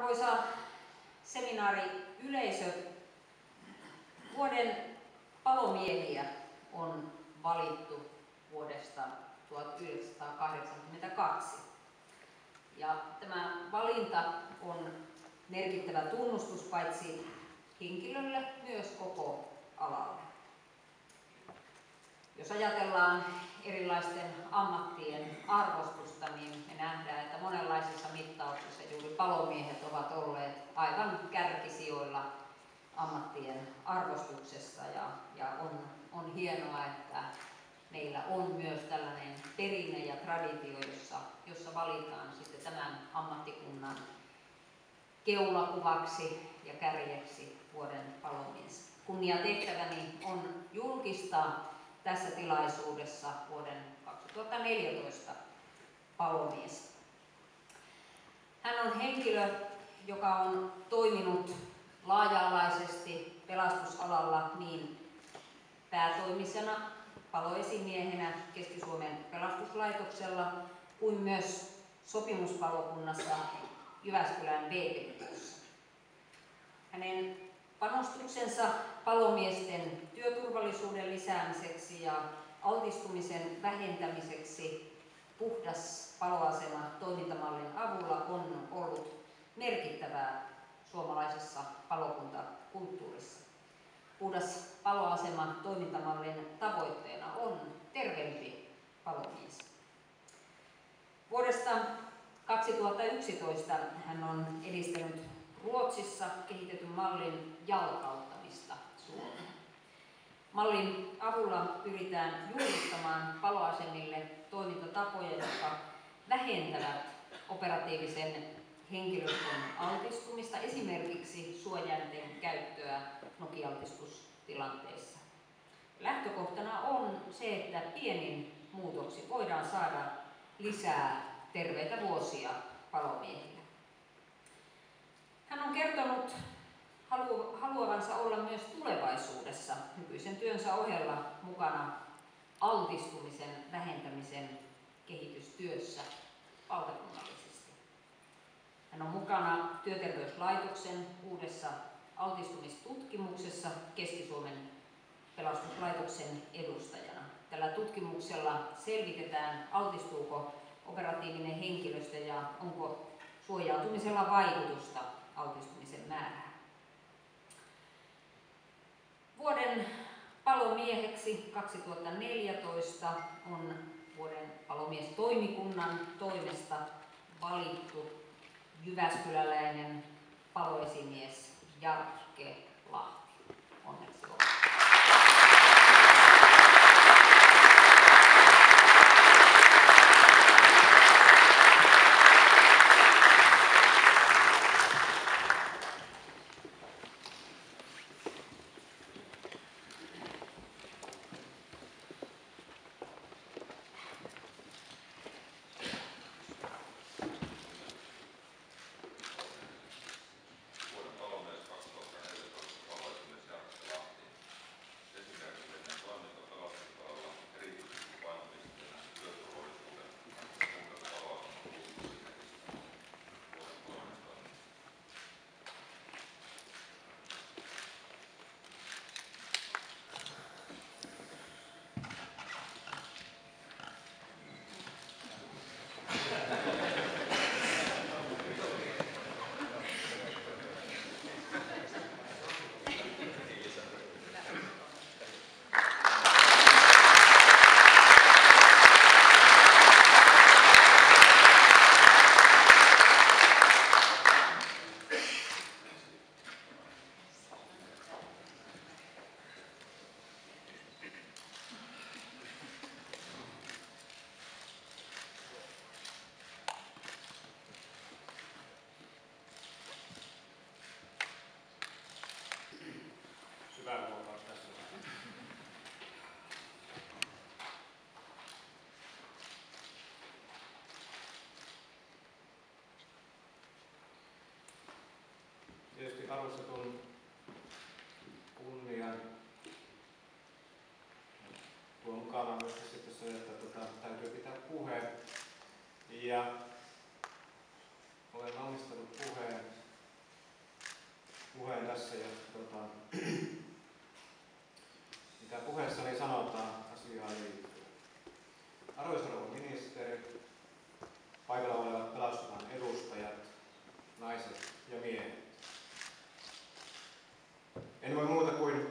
Arvoisa seminaariyleisö, vuoden palomiehiä on valittu vuodesta 1982. Ja tämä valinta on merkittävä tunnustus paitsi henkilölle, myös koko alalle. Jos ajatellaan erilaisten ammattien arvostusta, niin me nähdään, että monenlaisissa mittauksissa juuri palomiehet ovat olleet aivan kärkisijoilla ammattien arvostuksessa. Ja on hienoa, että meillä on myös tällainen perinne ja traditio, jossa valitaan sitten tämän ammattikunnan keulakuvaksi ja kärjeksi vuoden palomies. Kunniatehtäväni on julkistaa tässä tilaisuudessa vuoden 2014 palomies. Hän on henkilö, joka on toiminut laaja-alaisesti pelastusalalla niin päätoimisena paloesimiehenä Keski-Suomen pelastuslaitoksella kuin myös sopimuspalokunnassa Jyväskylän VPK:ssa. Hänen panostuksensa palomiesten työturvallisuuden lisäämiseksi ja altistumisen vähentämiseksi puhdas paloasema toimintamallin avulla on ollut merkittävää suomalaisessa palokuntakulttuurissa. Puhdas paloasema toimintamallin tavoitteena on terveempi palomies. Vuodesta 2011 hän on edistänyt Ruotsissa kehitetyn mallin jalkauttamista Suomeen. Mallin avulla pyritään juurruttamaan paloasemille toimintatapoja, jotka vähentävät operatiivisen henkilöstön altistumista, esimerkiksi suojainten käyttöä nokialtistustilanteissa. Lähtökohtana on se, että pienin muutoksin voidaan saada lisää terveitä vuosia palomiehille. Hän on kertonut haluavansa olla myös tulevaisuudessa nykyisen työnsä ohella mukana altistumisen vähentämisen kehitystyössä valtakunnallisesti. Hän on mukana Työterveyslaitoksen uudessa altistumistutkimuksessa Keski-Suomen pelastuslaitoksen edustajana. Tällä tutkimuksella selvitetään, altistuuko operatiivinen henkilöstö ja onko suojautumisella vaikutusta altistumisen määrään. Vuoden palomieheksi 2014 on vuoden palomiestoimikunnan toimesta valittu jyväskyläläinen paloesimies Jarkke Lahti. Onneksi olkoon. Tietysti arvostetun kunnian tuo mukana myös sitten se, että täytyy pitää puhe. Ja olen valmistellut puheen naiset ja miehet. En voi muuta kuin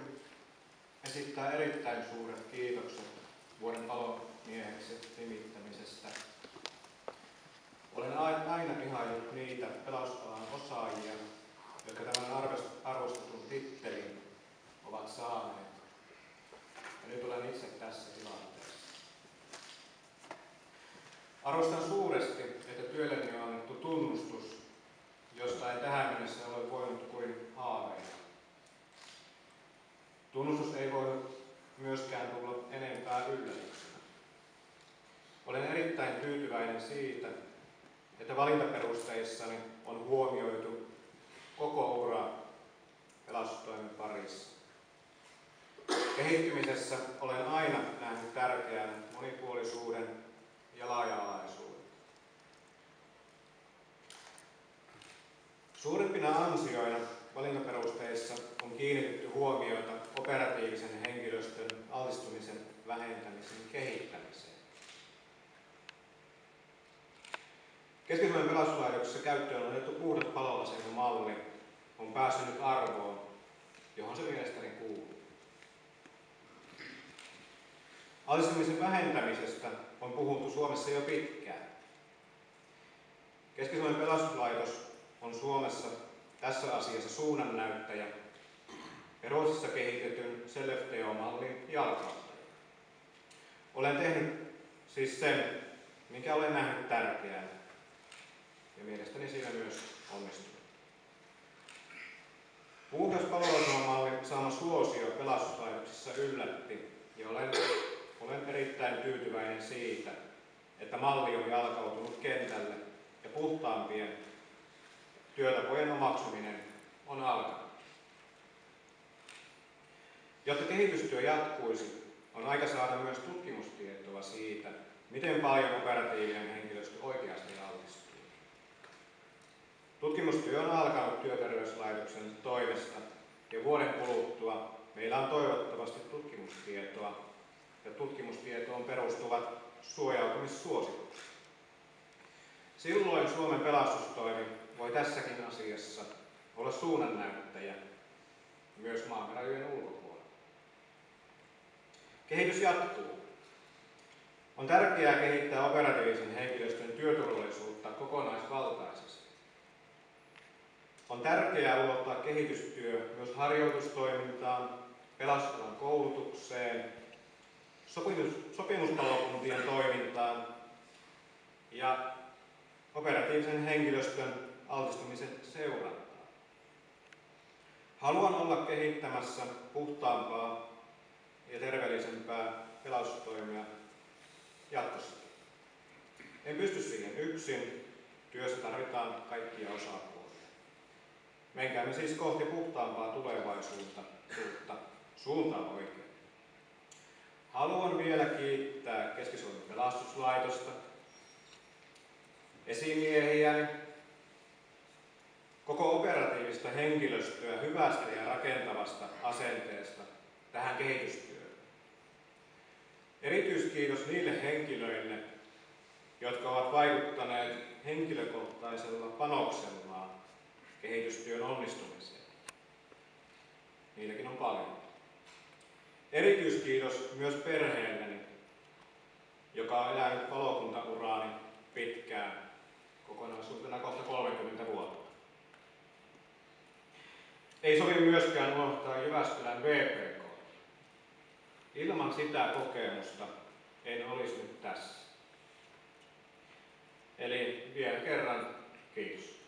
esittää erittäin suuret kiitokset vuoden palomieheksi nimittämisestä. Olen aina ihaillut niitä pelastusalan osaajia, jotka tämän arvostetun tittelin ovat saaneet. Ja nyt olen itse tässä tilanteessa. Arvostan suuresti, että työlleni on annettu tunnustus, josta en tähän mennessä ole voinut kuin haaveilla. Tunnustus ei voinut myöskään tulla enempää yllätyksenä. Olen erittäin tyytyväinen siitä, että valintaperusteissani on huomioitu koko ura pelastustoimen parissa. Kehittymisessä olen aina nähnyt tärkeän monipuolisuuden ja laaja-alaisuuden. Suurimpina ansioina valintaperusteissa on kiinnitetty huomiota operatiivisen henkilöstön altistumisen vähentämisen kehittämiseen. Keski-Suomen pelastuslaitoksessa käyttöön otettu puhdas paloasemamalli on päässyt nyt arvoon, johon se mielestäni kuuluu. Altistumisen vähentämisestä on puhuttu Suomessa jo pitkään. Keski-Suomen pelastuslaitos on Suomessa tässä asiassa suunnannäyttäjä ja Ruotsissa kehitetyn Self-TO-mallin jalkauttaja. Olen tehnyt siis sen, minkä olen nähnyt tärkeänä, ja mielestäni siinä myös onnistunut. Puhdas paloasemamallin saama suosio pelastuslaitoksissa yllätti, ja olen erittäin tyytyväinen siitä, että malli on jalkautunut kentälle ja puhtaampien työtapojen omaksuminen on alkanut. Jotta kehitystyö jatkuisi, on aika saada myös tutkimustietoa siitä, miten paljon operatiivinen henkilöstö oikeasti altistuu. Tutkimustyö on alkanut Työterveyslaitoksen toimesta ja vuoden kuluttua meillä on toivottavasti tutkimustietoa ja tutkimustietoon perustuvat suojautumissuositukset. Silloin Suomen pelastustoimi voi tässäkin asiassa olla suunnannäyttäjä myös maamme rajojen ulkopuolella. Kehitys jatkuu. On tärkeää kehittää operatiivisen henkilöstön työturvallisuutta kokonaisvaltaisesti. On tärkeää ulottaa kehitystyö myös harjoitustoimintaan, pelastusalan koulutukseen, sopimuspalokuntien toimintaan ja operatiivisen henkilöstön altistumisen seurantaan. Haluan olla kehittämässä puhtaampaa ja terveellisempää pelastustoimia jatkossakin. En pysty siihen yksin. Työssä tarvitaan kaikkia osapuolia. Menkäämme siis kohti puhtaampaa tulevaisuutta, suuntaan oikein. Haluan vielä kiittää Keski-Suomen pelastuslaitosta, esimiehiäni, koko operatiivista henkilöstöä hyvästä ja rakentavasta asenteesta tähän kehitystyöhön. Erityiskiitos niille henkilöille, jotka ovat vaikuttaneet henkilökohtaisella panoksellaan kehitystyön onnistumiseen. Niitäkin on paljon. Erityiskiitos myös perheelleni, joka on elänyt palokuntauraani pitkään, kokonaisuutena kohta 30 vuotta. Ei sovi myöskään unohtaa Jyväskylän VPK. Ilman sitä kokemusta en olisi nyt tässä. Eli vielä kerran kiitos.